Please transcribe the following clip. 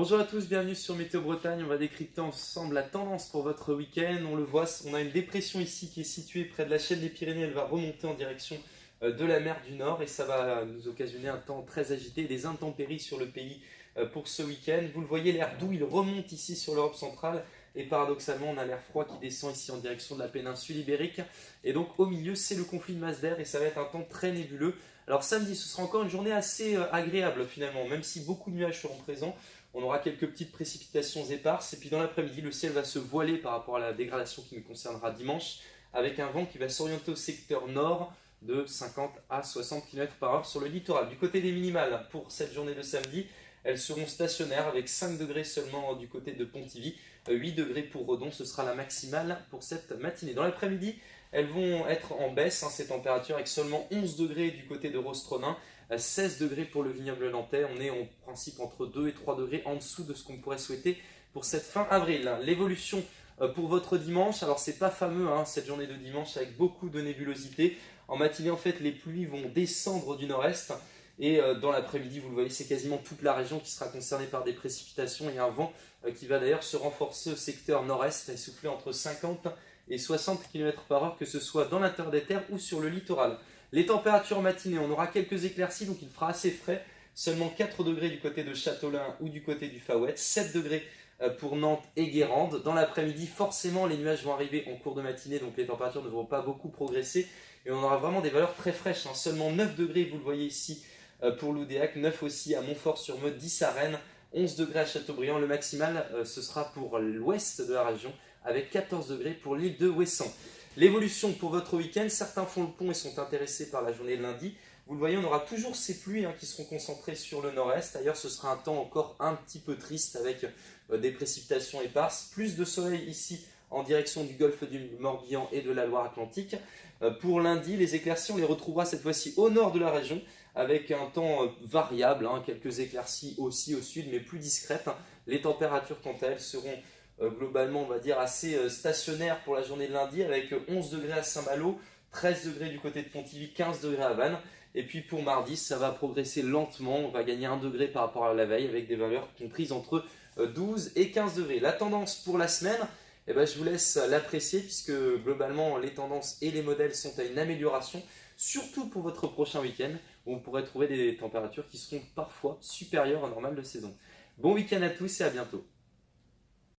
Bonjour à tous, bienvenue sur Météo Bretagne. On va décrypter ensemble la tendance pour votre week-end. On le voit, on a une dépression ici qui est située près de la chaîne des Pyrénées. Elle va remonter en direction de la mer du Nord et ça va nous occasionner un temps très agité et des intempéries sur le pays pour ce week-end. Vous le voyez, l'air doux, il remonte ici sur l'Europe centrale et paradoxalement, on a l'air froid qui descend ici en direction de la péninsule ibérique. Et donc au milieu, c'est le conflit de masse d'air et ça va être un temps très nébuleux. Alors samedi, ce sera encore une journée assez agréable finalement, même si beaucoup de nuages seront présents. On aura quelques petites précipitations éparses et puis dans l'après-midi, le ciel va se voiler par rapport à la dégradation qui nous concernera dimanche avec un vent qui va s'orienter au secteur nord de 50 à 60 km/h sur le littoral. Du côté des minimales, pour cette journée de samedi, elles seront stationnaires avec 5 degrés seulement du côté de Pontivy, 8 degrés pour Redon, ce sera la maximale pour cette matinée. Dans l'après-midi, elles vont être en baisse, ces températures, avec seulement 11 degrés du côté de Rostronin, 16 degrés pour le vignoble nantais. On est en principe entre 2 et 3 degrés en dessous de ce qu'on pourrait souhaiter pour cette fin avril. L'évolution pour votre dimanche, alors c'est pas fameux cette journée de dimanche avec beaucoup de nébulosité. En matinée, en fait, les pluies vont descendre du nord-est. Et dans l'après-midi, vous le voyez, c'est quasiment toute la région qui sera concernée par des précipitations et un vent qui va d'ailleurs se renforcer au secteur nord-est et souffler entre 50 et 60 km/h, que ce soit dans l'intérieur des terres ou sur le littoral. Les températures matinées, on aura quelques éclaircies, donc il fera assez frais. Seulement 4 degrés du côté de Châteaulin ou du côté du Faouët, 7 degrés pour Nantes et Guérande. Dans l'après-midi, forcément, les nuages vont arriver en cours de matinée, donc les températures ne vont pas beaucoup progresser. Et on aura vraiment des valeurs très fraîches, seulement 9 degrés, vous le voyez ici, pour Loudéac, 9 aussi à Montfort-sur-Meuse, 10 à Rennes, 11 degrés à Châteaubriand. Le maximal, ce sera pour l'ouest de la région, avec 14 degrés pour l'île de Ouessant. L'évolution pour votre week-end, certains font le pont et sont intéressés par la journée de lundi. Vous le voyez, on aura toujours ces pluies qui seront concentrées sur le nord-est. D'ailleurs, ce sera un temps encore un petit peu triste avec des précipitations éparses. Plus de soleil ici en direction du golfe du Morbihan et de la Loire-Atlantique. Pour lundi, les éclaircies, on les retrouvera cette fois-ci au nord de la région avec un temps variable, quelques éclaircies aussi au sud, mais plus discrètes. Les températures, quant à elles, seront globalement, on va dire, assez stationnaires pour la journée de lundi, avec 11 degrés à Saint-Malo, 13 degrés du côté de Pontivy, 15 degrés à Vannes. Et puis pour mardi, ça va progresser lentement, on va gagner 1 degré par rapport à la veille, avec des valeurs comprises entre 12 et 15 degrés. La tendance pour la semaine, je vous laisse l'apprécier, puisque globalement, les tendances et les modèles sont à une amélioration, surtout pour votre prochain week-end, où on pourrait trouver des températures qui seront parfois supérieures à normales de saison. Bon week-end à tous et à bientôt.